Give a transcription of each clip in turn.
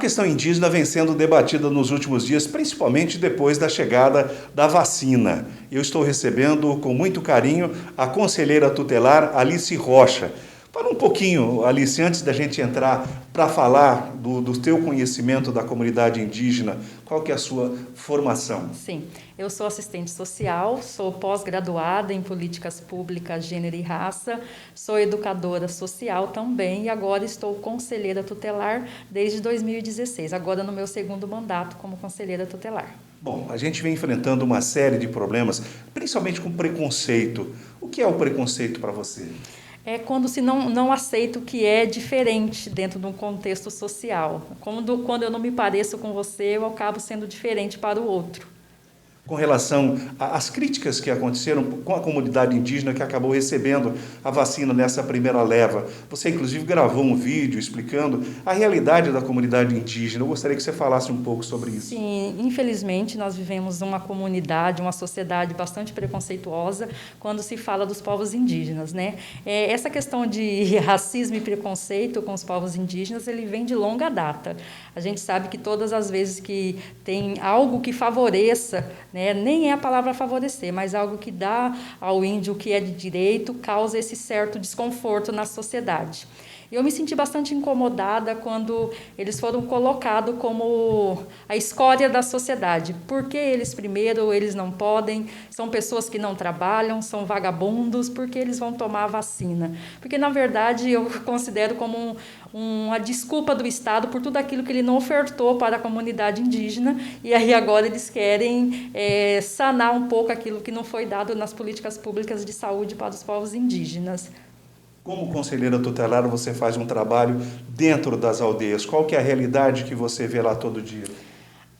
A questão indígena vem sendo debatida nos últimos dias, principalmente depois da chegada da vacina. Eu estou recebendo com muito carinho a conselheira tutelar Alice Rocha. Fala um pouquinho, Alice, antes da gente entrar para falar do teu conhecimento da comunidade indígena, qual que é a sua formação? Sim, eu sou assistente social, sou pós-graduada em políticas públicas, gênero e raça, sou educadora social também e agora estou conselheira tutelar desde 2016, agora no meu segundo mandato como conselheira tutelar. Bom, a gente vem enfrentando uma série de problemas, principalmente com preconceito. O que é o preconceito para você? É quando se não aceita o que é diferente dentro de um contexto social. Quando eu não me pareço com você, eu acabo sendo diferente para o outro. Com relação às críticas que aconteceram com a comunidade indígena que acabou recebendo a vacina nessa primeira leva. Você, inclusive, gravou um vídeo explicando a realidade da comunidade indígena. Eu gostaria que você falasse um pouco sobre isso. Sim, infelizmente, nós vivemos uma comunidade, uma sociedade bastante preconceituosa quando se fala dos povos indígenas, né? Essa questão de racismo e preconceito com os povos indígenas, ele vem de longa data. A gente sabe que todas as vezes que tem algo que favoreça, né, nem é a palavra favorecer, mas algo que dá ao índio o que é de direito, causa esse certo desconforto na sociedade. Eu me senti bastante incomodada quando eles foram colocados como a escória da sociedade. Por que eles primeiro, eles não podem, são pessoas que não trabalham, são vagabundos, por que eles vão tomar a vacina? Porque, na verdade, eu considero como uma desculpa do Estado por tudo aquilo que ele não ofertou para a comunidade indígena, e aí agora eles querem sanar um pouco aquilo que não foi dado nas políticas públicas de saúde para os povos indígenas. Como conselheira tutelar, você faz um trabalho dentro das aldeias. Qual que é a realidade que você vê lá todo dia?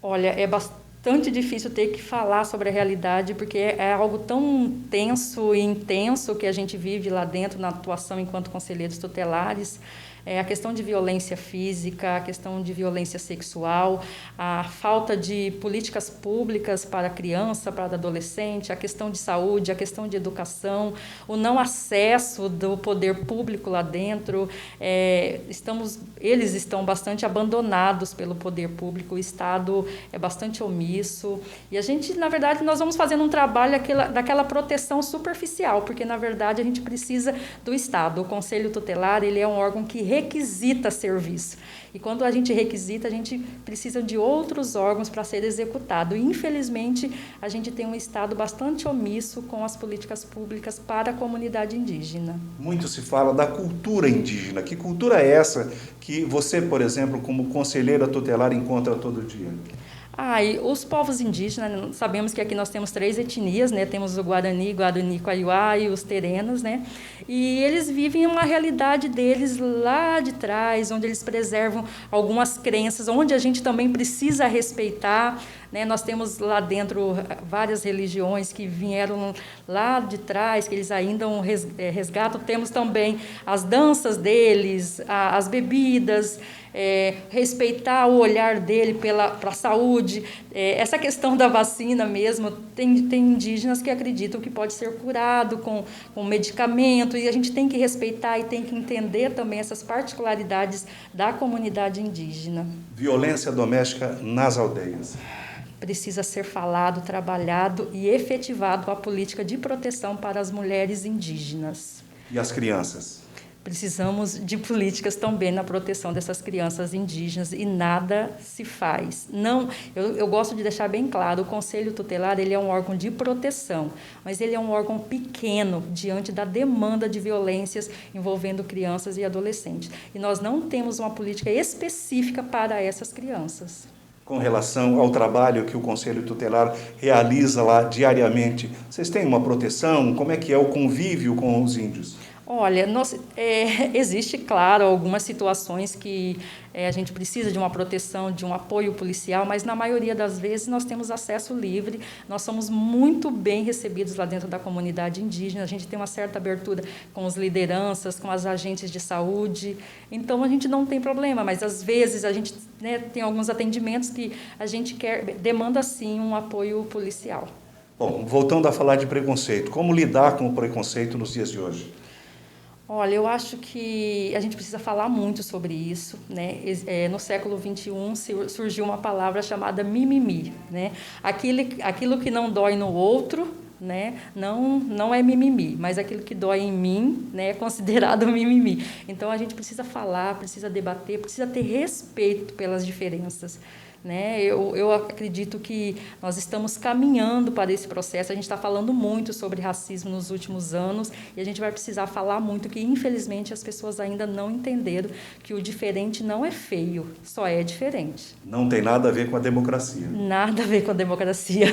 Olha, é bastante difícil ter que falar sobre a realidade, porque é algo tão tenso e intenso que a gente vive lá dentro na atuação enquanto conselheiros tutelares. A questão de violência física, a questão de violência sexual, a falta de políticas públicas para a criança, para o adolescente, a questão de saúde, a questão de educação, o não acesso do poder público lá dentro. Eles estão bastante abandonados pelo poder público, o Estado é bastante omisso. E a gente, na verdade, nós vamos fazendo um trabalho daquela proteção superficial, porque, na verdade, a gente precisa do Estado. O Conselho Tutelar, ele é um órgão que requisita serviço. E quando a gente requisita, a gente precisa de outros órgãos para ser executado. E, infelizmente, a gente tem um Estado bastante omisso com as políticas públicas para a comunidade indígena. Muito se fala da cultura indígena. Que cultura é essa que você, por exemplo, como conselheira tutelar, encontra todo dia? E os povos indígenas, sabemos que aqui nós temos 3 etnias, né? Temos o Guarani, Guarani, Kaiowá e os Terenos, né? E eles vivem uma realidade deles lá de trás, onde eles preservam algumas crenças, onde a gente também precisa respeitar, né? Nós temos lá dentro várias religiões que vieram lá de trás, que eles ainda resgatam. Temos também as danças deles, as bebidas, respeitar o olhar dele para a saúde. Essa questão da vacina mesmo, tem indígenas que acreditam que pode ser curado com medicamento, e a gente tem que respeitar e tem que entender também essas particularidades da comunidade indígena. Violência doméstica nas aldeias. Precisa ser falado, trabalhado e efetivado a política de proteção para as mulheres indígenas. E as crianças? Precisamos de políticas também na proteção dessas crianças indígenas e nada se faz. Eu gosto de deixar bem claro, o Conselho Tutelar, ele é um órgão de proteção, mas ele é um órgão pequeno diante da demanda de violências envolvendo crianças e adolescentes. E nós não temos uma política específica para essas crianças. Com relação ao trabalho que o Conselho Tutelar realiza lá diariamente, vocês têm uma proteção? Como é que é o convívio com os índios? Olha, existe, claro, algumas situações que a gente precisa de uma proteção, de um apoio policial, mas na maioria das vezes nós temos acesso livre, nós somos muito bem recebidos lá dentro da comunidade indígena, a gente tem uma certa abertura com as lideranças, com as agentes de saúde, então a gente não tem problema, mas às vezes a gente, né, tem alguns atendimentos que a gente demanda sim um apoio policial. Bom, voltando a falar de preconceito, como lidar com o preconceito nos dias de hoje? Olha, eu acho que a gente precisa falar muito sobre isso, né? No século XXI surgiu uma palavra chamada mimimi, né? Aquilo que não dói no outro, né? Não é mimimi, mas aquilo que dói em mim, né, é considerado mimimi. Então a gente precisa falar, precisa debater, precisa ter respeito pelas diferenças. Né? Eu acredito que nós estamos caminhando para esse processo. A gente está falando muito sobre racismo nos últimos anos e a gente vai precisar falar muito que, infelizmente, as pessoas ainda não entenderam que o diferente não é feio, só é diferente. Não tem nada a ver com a democracia. Nada a ver com a democracia.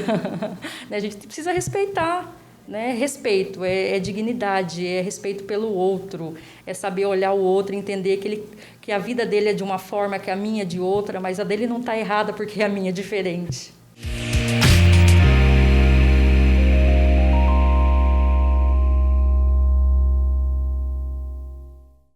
A gente precisa respeitar. Né? Respeito, é dignidade, é respeito pelo outro, é saber olhar o outro, entender que a vida dele é de uma forma, que a minha é de outra, mas a dele não está errada porque a minha é diferente.